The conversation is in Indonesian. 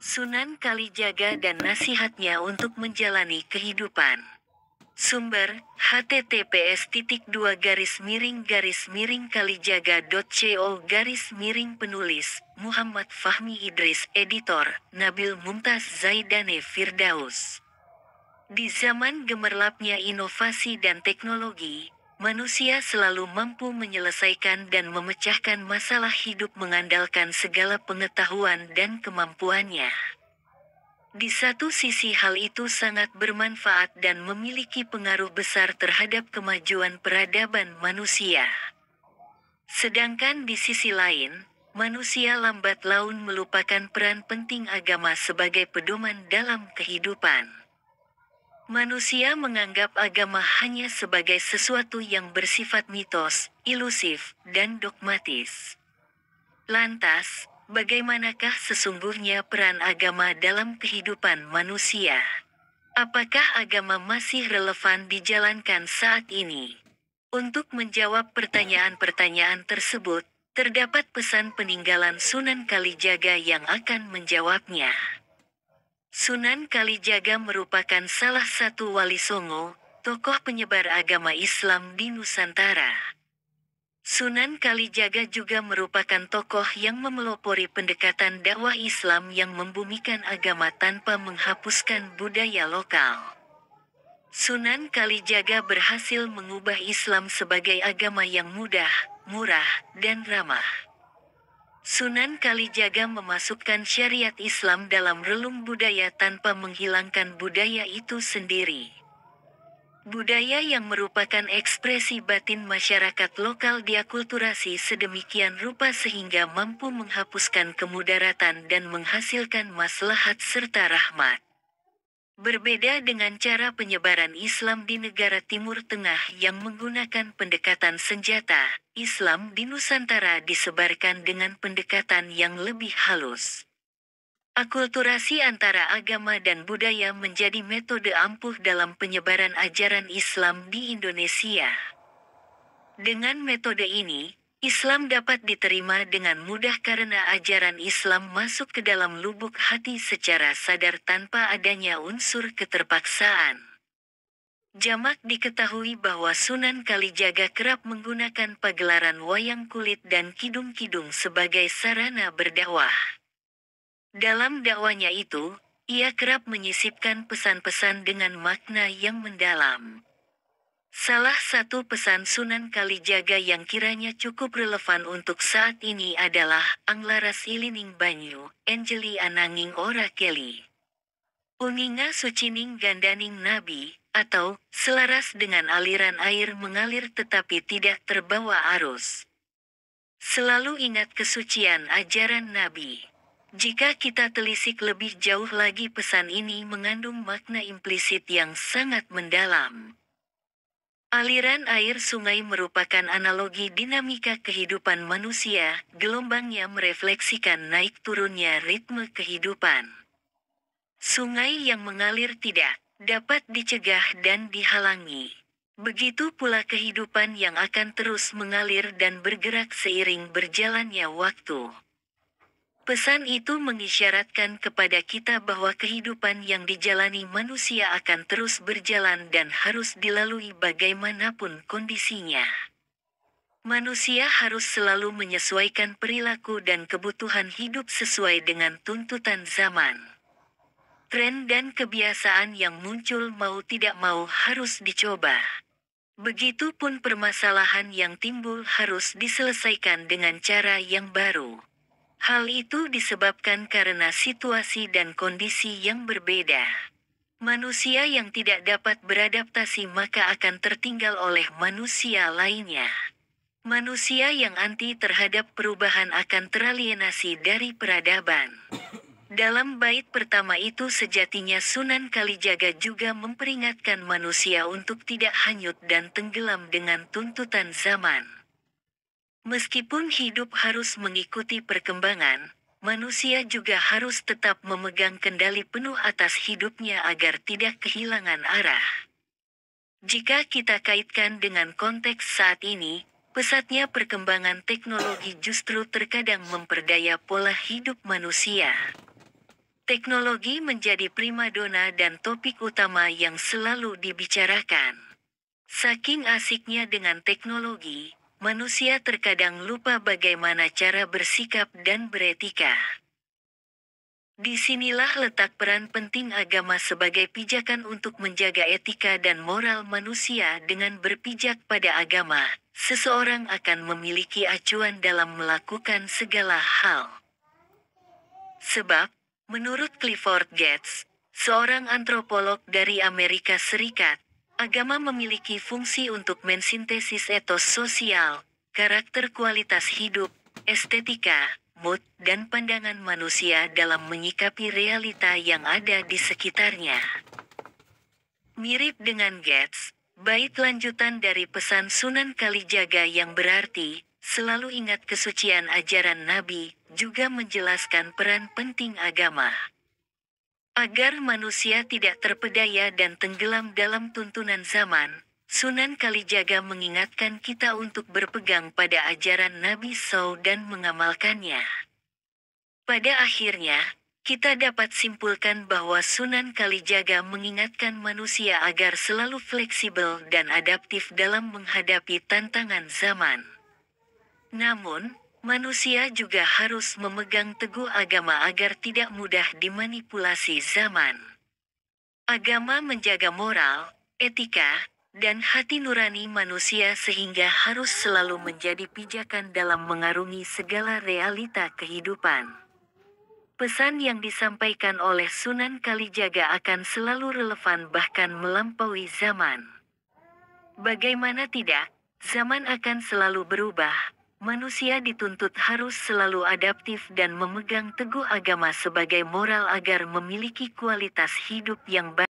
Sunan Kalijaga dan nasihatnya untuk menjalani kehidupan. Sumber, https://kalijaga.co/penulis, Muhammad Fahmi Idris, editor, Nabil Mumtaz Zaidane Firdaus. Di zaman gemerlapnya inovasi dan teknologi, manusia selalu mampu menyelesaikan dan memecahkan masalah hidup mengandalkan segala pengetahuan dan kemampuannya. Di satu sisi hal itu sangat bermanfaat dan memiliki pengaruh besar terhadap kemajuan peradaban manusia. Sedangkan di sisi lain, manusia lambat laun melupakan peran penting agama sebagai pedoman dalam kehidupan. Manusia menganggap agama hanya sebagai sesuatu yang bersifat mitos, ilusif, dan dogmatis. Lantas, bagaimanakah sesungguhnya peran agama dalam kehidupan manusia? Apakah agama masih relevan dijalankan saat ini? Untuk menjawab pertanyaan-pertanyaan tersebut, terdapat pesan peninggalan Sunan Kalijaga yang akan menjawabnya. Sunan Kalijaga merupakan salah satu wali Songo, tokoh penyebar agama Islam di Nusantara. Sunan Kalijaga juga merupakan tokoh yang memelopori pendekatan dakwah Islam yang membumikan agama tanpa menghapuskan budaya lokal. Sunan Kalijaga berhasil mengubah Islam sebagai agama yang mudah, murah, dan ramah. Sunan Kalijaga memasukkan syariat Islam dalam relung budaya tanpa menghilangkan budaya itu sendiri. Budaya yang merupakan ekspresi batin masyarakat lokal diakulturasi sedemikian rupa sehingga mampu menghapuskan kemudaratan dan menghasilkan maslahat serta rahmat. Berbeda dengan cara penyebaran Islam di negara Timur Tengah yang menggunakan pendekatan senjata, Islam di Nusantara disebarkan dengan pendekatan yang lebih halus. Akulturasi antara agama dan budaya menjadi metode ampuh dalam penyebaran ajaran Islam di Indonesia. Dengan metode ini, Islam dapat diterima dengan mudah karena ajaran Islam masuk ke dalam lubuk hati secara sadar tanpa adanya unsur keterpaksaan. Jamak diketahui bahwa Sunan Kalijaga kerap menggunakan pagelaran wayang kulit dan kidung-kidung sebagai sarana berdakwah. Dalam dakwanya itu, ia kerap menyisipkan pesan-pesan dengan makna yang mendalam. Salah satu pesan Sunan Kalijaga yang kiranya cukup relevan untuk saat ini adalah Anglaras ilining banyu, Angeli ananging ora keli. Uninga sucining gandaning nabi, atau selaras dengan aliran air mengalir tetapi tidak terbawa arus. Selalu ingat kesucian ajaran nabi. Jika kita telisik lebih jauh lagi, pesan ini mengandung makna implisit yang sangat mendalam. Aliran air sungai merupakan analogi dinamika kehidupan manusia, gelombangnya merefleksikan naik turunnya ritme kehidupan. Sungai yang mengalir tidak dapat dicegah dan dihalangi. Begitu pula kehidupan yang akan terus mengalir dan bergerak seiring berjalannya waktu. Pesan itu mengisyaratkan kepada kita bahwa kehidupan yang dijalani manusia akan terus berjalan dan harus dilalui bagaimanapun kondisinya. Manusia harus selalu menyesuaikan perilaku dan kebutuhan hidup sesuai dengan tuntutan zaman. Tren dan kebiasaan yang muncul mau tidak mau harus dicoba. Begitupun permasalahan yang timbul harus diselesaikan dengan cara yang baru. Hal itu disebabkan karena situasi dan kondisi yang berbeda. Manusia yang tidak dapat beradaptasi maka akan tertinggal oleh manusia lainnya. Manusia yang anti terhadap perubahan akan teralienasi dari peradaban. Dalam bait pertama itu sejatinya Sunan Kalijaga juga memperingatkan manusia untuk tidak hanyut dan tenggelam dengan tuntutan zaman. Meskipun hidup harus mengikuti perkembangan, manusia juga harus tetap memegang kendali penuh atas hidupnya agar tidak kehilangan arah. Jika kita kaitkan dengan konteks saat ini, pesatnya perkembangan teknologi justru terkadang memperdaya pola hidup manusia. Teknologi menjadi primadona dan topik utama yang selalu dibicarakan. Saking asiknya dengan teknologi, manusia terkadang lupa bagaimana cara bersikap dan beretika. Disinilah letak peran penting agama sebagai pijakan untuk menjaga etika dan moral manusia. Dengan berpijak pada agama, seseorang akan memiliki acuan dalam melakukan segala hal. Sebab, menurut Clifford Geertz, seorang antropolog dari Amerika Serikat, agama memiliki fungsi untuk mensintesis etos sosial, karakter kualitas hidup, estetika, mood, dan pandangan manusia dalam menyikapi realita yang ada di sekitarnya. Mirip dengan Geertz, bait lanjutan dari pesan Sunan Kalijaga yang berarti, selalu ingat kesucian ajaran Nabi, juga menjelaskan peran penting agama. Agar manusia tidak terpedaya dan tenggelam dalam tuntunan zaman, Sunan Kalijaga mengingatkan kita untuk berpegang pada ajaran Nabi SAW dan mengamalkannya. Pada akhirnya, kita dapat simpulkan bahwa Sunan Kalijaga mengingatkan manusia agar selalu fleksibel dan adaptif dalam menghadapi tantangan zaman. Namun, manusia juga harus memegang teguh agama agar tidak mudah dimanipulasi zaman. Agama menjaga moral, etika, dan hati nurani manusia sehingga harus selalu menjadi pijakan dalam mengarungi segala realita kehidupan. Pesan yang disampaikan oleh Sunan Kalijaga akan selalu relevan bahkan melampaui zaman. Bagaimana tidak, zaman akan selalu berubah. Manusia dituntut harus selalu adaptif dan memegang teguh agama sebagai moral agar memiliki kualitas hidup yang baik.